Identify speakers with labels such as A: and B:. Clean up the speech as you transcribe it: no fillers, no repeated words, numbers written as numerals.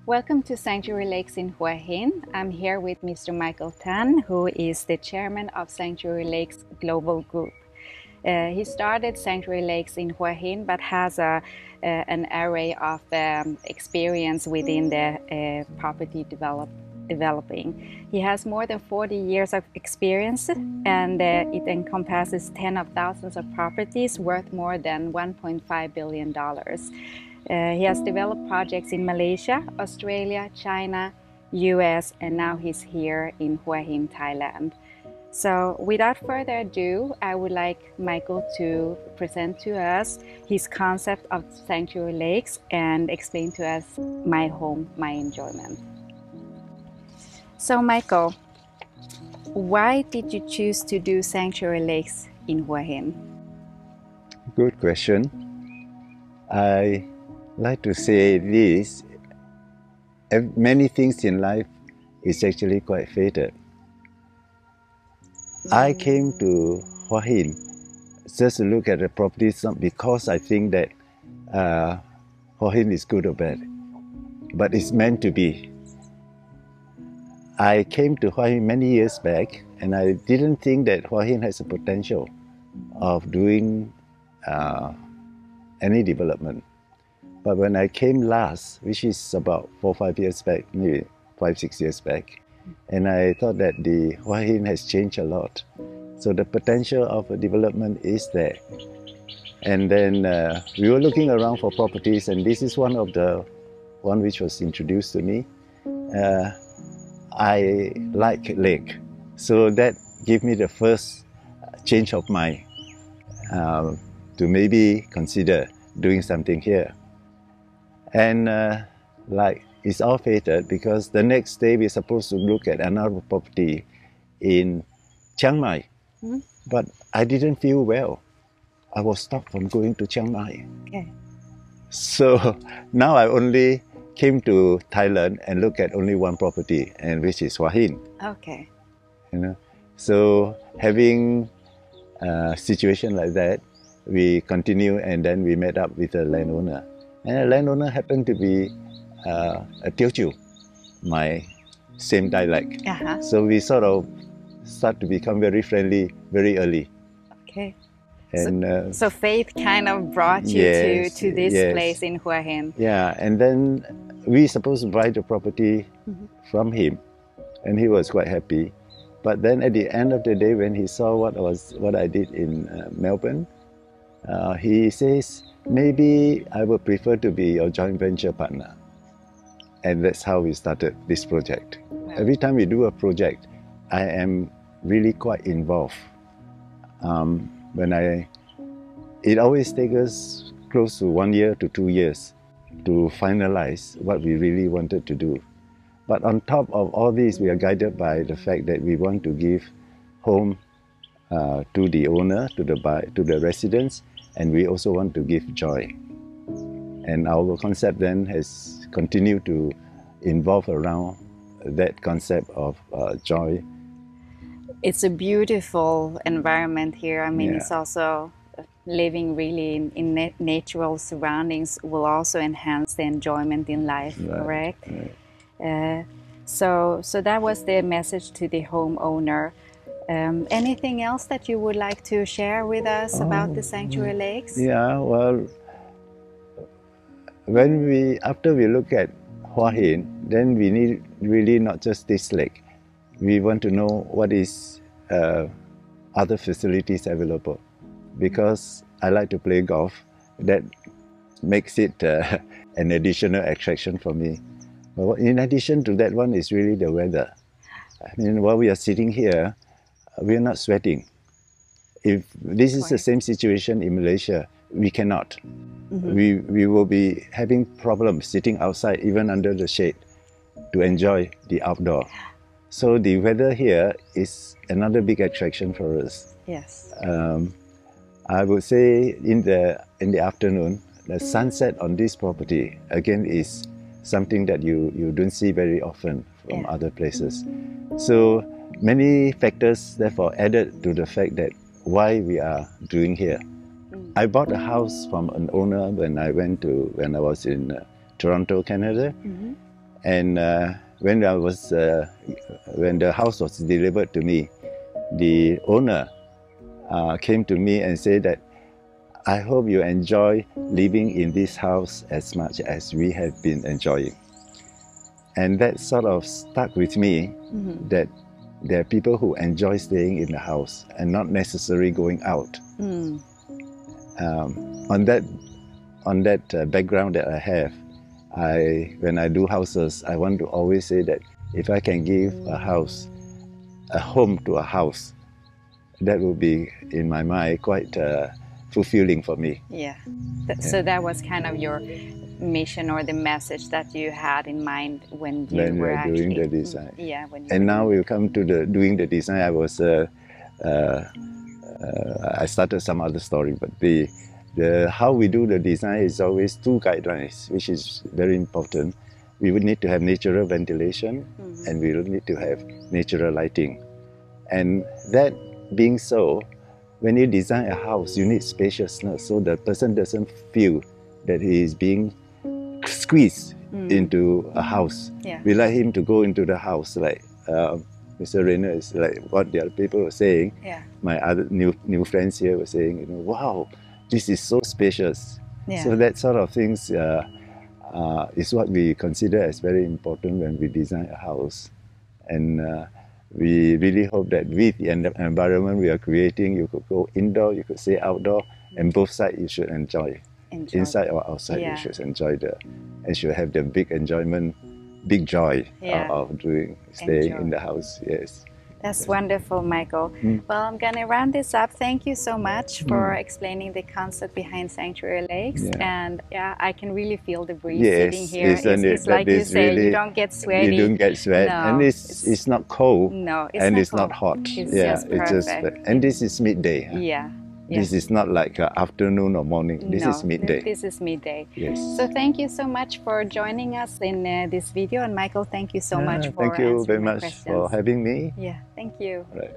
A: Welcome to Sanctuary Lakes in Hua Hin. I'm here with Mr. Michael Tan, who is the chairman of Sanctuary Lakes Global Group. He started Sanctuary Lakes in Hua Hin, but has an array of experience within the property developing. He has more than 40 years of experience, and it encompasses tens of thousands of properties worth more than $1.5 billion. He has developed projects in Malaysia, Australia, China, US, and now he's here in Hua Hin, Thailand. So without further ado, I would like Michael to present to us his concept of Sanctuary Lakes and explain to us my home, my enjoyment. So Michael, why did you choose to do Sanctuary Lakes in Hua Hin?
B: Good question. I like to say this, many things in life is actually quite fated. I came to Hua Hin just to look at the properties, not because I think that Hua Hin is good or bad, but it's meant to be. I came to Hua Hin many years back, and I didn't think that Hua Hin has a potential of doing any development. But when I came last, which is about 4 or 5 years back, maybe 5, 6 years back, and I thought that the Hua Hin has changed a lot. So the potential of a development is there. And then we were looking around for properties, and this is one of the one which was introduced to me. I like lake, so that gave me the first change of mind to maybe consider doing something here. And like it's all fated, because the next day we're supposed to look at another property in Chiang Mai. But I didn't feel well. I was stopped from going to Chiang Mai.
A: Okay.
B: So now I only came to Thailand and look at only one property, and which is Hua Hin.
A: Okay.
B: You know, so having a situation like that, we continue, and then we met up with a landowner. And the landowner happened to be a Teochew, my same dialect. So we sort of start to become very friendly very early.
A: Okay.
B: And
A: so faith kind of brought you to this place in Hua Hin.
B: Yeah, and then we supposed to buy the property from him, and he was quite happy. But then at the end of the day, when he saw what I did in Melbourne, he says, maybe I would prefer to be your joint venture partner. And that's how we started this project. Wow. Every time we do a project, I am really quite involved. It always takes us close to 1 year to 2 years to finalize what we really wanted to do. But on top of all this, we are guided by the fact that we want to give home to the owner, to the residents, and we also want to give joy. And our concept then has continued to involve around that concept of joy.
A: It's a beautiful environment here. I mean, it's also living really in natural surroundings will also enhance the enjoyment in life, correct? Right. So that was the message to the homeowner. Anything else that you would like to share with us about the Sanctuary Lakes?
B: Yeah, well, after we look at Hua Hin, then we need really not just this lake. We want to know what is other facilities available, because I like to play golf. That makes it an additional attraction for me. But in addition to that one is really the weather. I mean, while we are sitting here, we are not sweating. If this is the same situation in Malaysia, we cannot. We will be having problems sitting outside, even under the shade, to enjoy the outdoor. So the weather here is another big attraction for us.
A: Yes.
B: I would say in the afternoon, the sunset on this property again is something that you don't see very often from other places. So many factors therefore added to the fact that why we are doing here. I bought a house from an owner when I was in Toronto, Canada. And when when the house was delivered to me, the owner came to me and said that, I hope you enjoy living in this house as much as we have been enjoying. And that sort of stuck with me, that there are people who enjoy staying in the house and not necessarily going out. On that background that I have, when I do houses, I want to always say that if I can give a home to a house, that will be, in my mind, quite fulfilling for me.
A: Yeah. So that was kind of your mission or the message that you had in mind when you were actually
B: doing the design.
A: Yeah.
B: And now we'll come to doing the design. I started some other story, but how we do the design is always two guidelines, which is very important. We would need to have natural ventilation, and we will need to have natural lighting. And that being so, when you design a house, you need spaciousness, so the person doesn't feel that he is being squeezed into a house.
A: Yeah.
B: We like him to go into the house, like Mr. Rayner is like what the other people were saying.
A: Yeah.
B: My other new friends here were saying, wow, this is so spacious.
A: Yeah.
B: So that sort of things is what we consider as very important when we design a house. And we really hope that with the environment we are creating, you could go indoor, you could stay outdoor, and both sides you should enjoy. Inside or outside, you should enjoy and should have the big enjoyment, big joy of staying in the house. Yes.
A: That's wonderful, Michael. Well, I'm going to round this up. Thank you so much for explaining the concept behind Sanctuary Lakes. And yeah, I can really feel the breeze sitting here. It's like you say, really, you don't get sweaty.
B: You don't get sweat. No, and it's not cold.
A: No,
B: it's not hot.
A: It's just perfect.
B: And this is midday.
A: Yeah.
B: This is not like afternoon or morning. This is midday.
A: This is midday.
B: Yes.
A: So thank you so much for joining us in this video. And Michael, thank you so much for
B: Thank you very much
A: questions.
B: for having me.
A: Yeah, thank you.
B: Right.